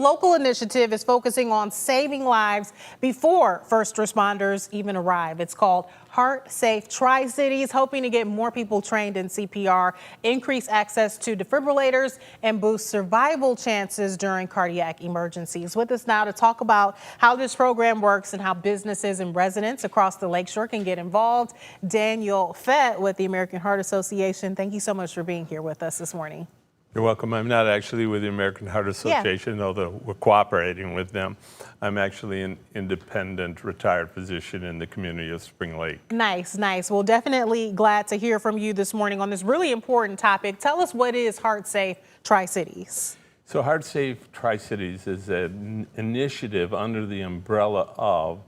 local initiative is focusing on saving lives before first responders even arrive. It's called HEARTSafe Tri-Cities, hoping to get more people trained in CPR, increase access to defibrillators, and boost survival chances during cardiac emergencies. With us now to talk about how this program works and how businesses and residents across the Lakeshore can get involved, Daniel Fett with the American Heart Association. Thank you so much for being here with us this morning. You're welcome. I'm not actually with the American Heart Association, although we're cooperating with them. I'm actually an independent retired physician in the community of Spring Lake. Nice, nice. Well, definitely glad to hear from you this morning on this really important topic. Tell us, what is HEARTSafe Tri-Cities? So HEARTSafe Tri-Cities is an initiative under the umbrella of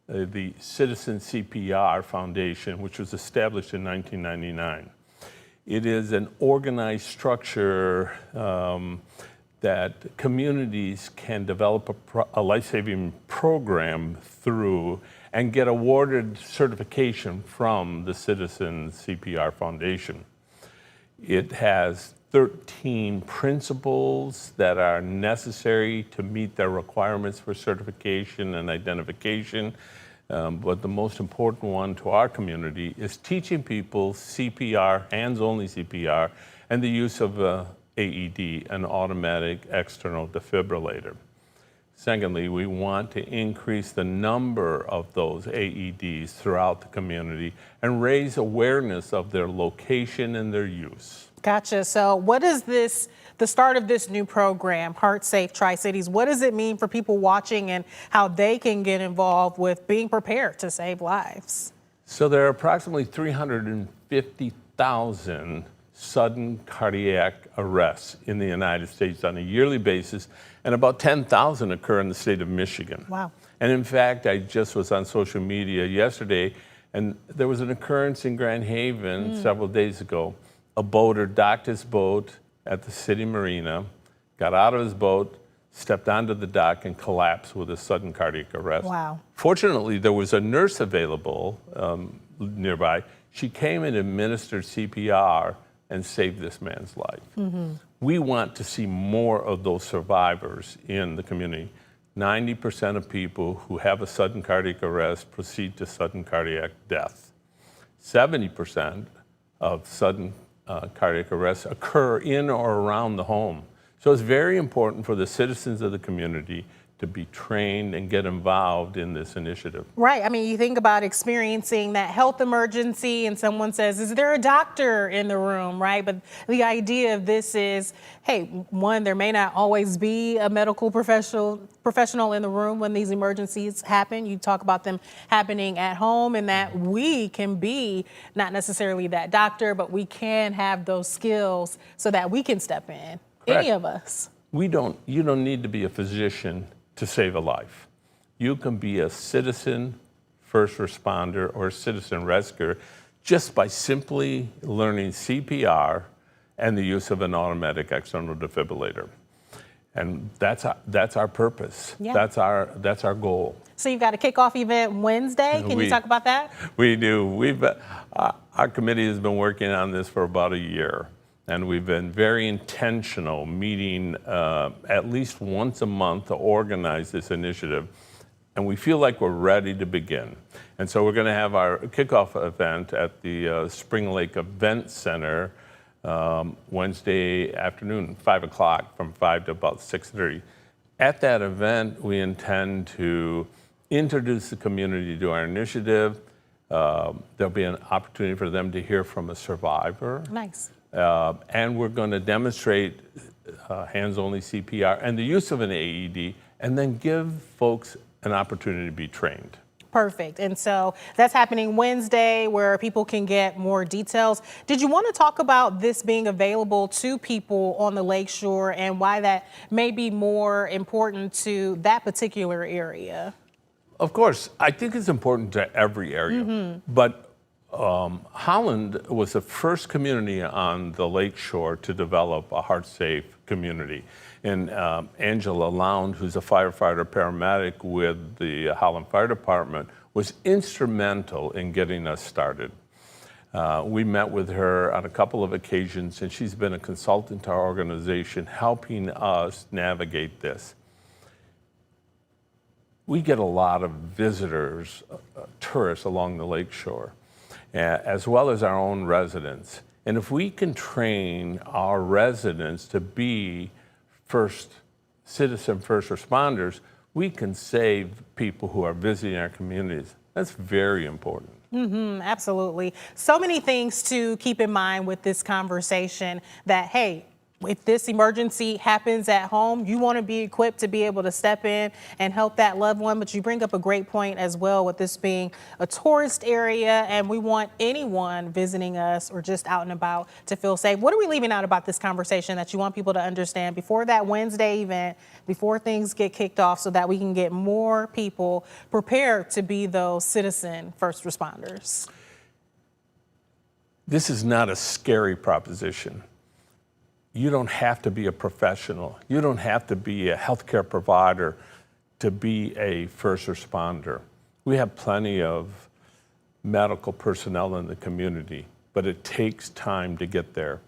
the Citizen CPR Foundation, which was established in 1999. It is an organized structure that communities can develop a life-saving program through and get awarded certification from the Citizen CPR Foundation. It has 13 principles that are necessary to meet their requirements for certification and identification. But the most important one to our community is teaching people CPR, hands-only CPR, and the use of AED, an automatic external defibrillator. Secondly, we want to increase the number of those AEDs throughout the community and raise awareness of their location and their use. Gotcha. So what is this, the start of this new program, HEARTSafe Tri-Cities, what does it mean for people watching and how they can get involved with being prepared to save lives? So there are approximately 350,000 sudden cardiac arrests in the United States on a yearly basis, and about 10,000 occur in the state of Michigan. Wow. And in fact, I just was on social media yesterday, and there was an occurrence in Grand Haven several days ago. A boater docked his boat at the city marina, got out of his boat, stepped onto the dock, and collapsed with a sudden cardiac arrest. Wow. Fortunately, there was a nurse available nearby. She came and administered CPR and saved this man's life. We want to see more of those survivors in the community. 90% of people who have a sudden cardiac arrest proceed to sudden cardiac death. 70% of sudden cardiac arrests occur in or around the home. So it's very important for the citizens of the community to be trained and get involved in this initiative. Right. I mean, you think about experiencing that health emergency and someone says, is there a doctor in the room, right? But the idea of this is, hey, one, there may not always be a medical professional in the room when these emergencies happen. You talk about them happening at home, and that we can be not necessarily that doctor, but we can have those skills so that we can step in. Correct. Any of us. You don't need to be a physician to save a life. You can be a citizen first responder or a citizen rescuer just by simply learning CPR and the use of an automatic external defibrillator. And that's our purpose. Yeah. That's our goal. So you've got a kickoff event Wednesday. Can you talk about that? We do. Our committee has been working on this for about a year. And we've been very intentional, meeting at least once a month to organize this initiative. And we feel like we're ready to begin. And so we're going to have our kickoff event at the Spring Lake Event Center Wednesday afternoon, 5 o'clock, from 5 to about 6:30. At that event, we intend to introduce the community to our initiative. There'll be an opportunity for them to hear from a survivor. Nice. And we're going to demonstrate hands-only CPR and the use of an AED, and then give folks an opportunity to be trained. Perfect. And so that's happening Wednesday, where people can get more details. Did you want to talk about this being available to people on the Lakeshore and why that may be more important to that particular area? Of course, I think it's important to every area, but Holland was the first community on the Lakeshore to develop a HEARTSafe community. And Angela Lound, who's a firefighter paramedic with the Holland Fire Department, was instrumental in getting us started. We met with her on a couple of occasions, and she's been a consultant to our organization, helping us navigate this. we get a lot of visitors, tourists along the lakeshore, as well as our own residents. And if we can train our residents to be first responders, we can save people who are visiting our communities. That's very important. Absolutely. So many things to keep in mind with this conversation that, hey, if this emergency happens at home, you want to be equipped to be able to step in and help that loved one. But you bring up a great point as well with this being a tourist area, and we want anyone visiting us or just out and about to feel safe. What are we leaving out about this conversation that you want people to understand before that Wednesday event, before things get kicked off, so that we can get more people prepared to be those citizen first responders? This is not a scary proposition. You don't have to be a professional. You don't have to be a healthcare provider to be a first responder. We have plenty of medical personnel in the community, but it takes time to get there.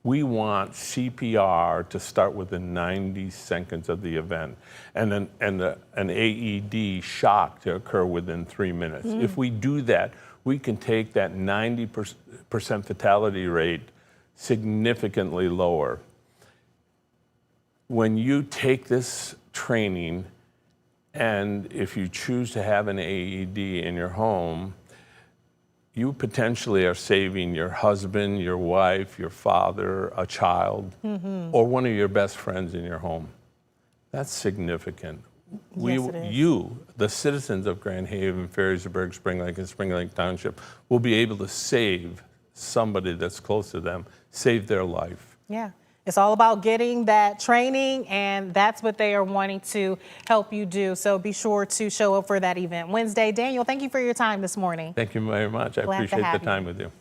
We want CPR to start within 90 seconds of the event, and an AED shock to occur within 3 minutes. If we do that, we can take that 90% fatality rate significantly lower. When you take this training, and if you choose to have an AED in your home, you potentially are saving your husband, your wife, your father, a child, or one of your best friends in your home. That's significant. Yes, it is. You, the citizens of Grand Haven, Ferrysburg, Spring Lake, and Spring Lake Township, will be able to save somebody that's close to them, save their life. Yeah. It's all about getting that training, and that's what they are wanting to help you do. So be sure to show up for that event Wednesday. Daniel, thank you for your time this morning. Thank you very much. I Glad to appreciate have the you. time with you.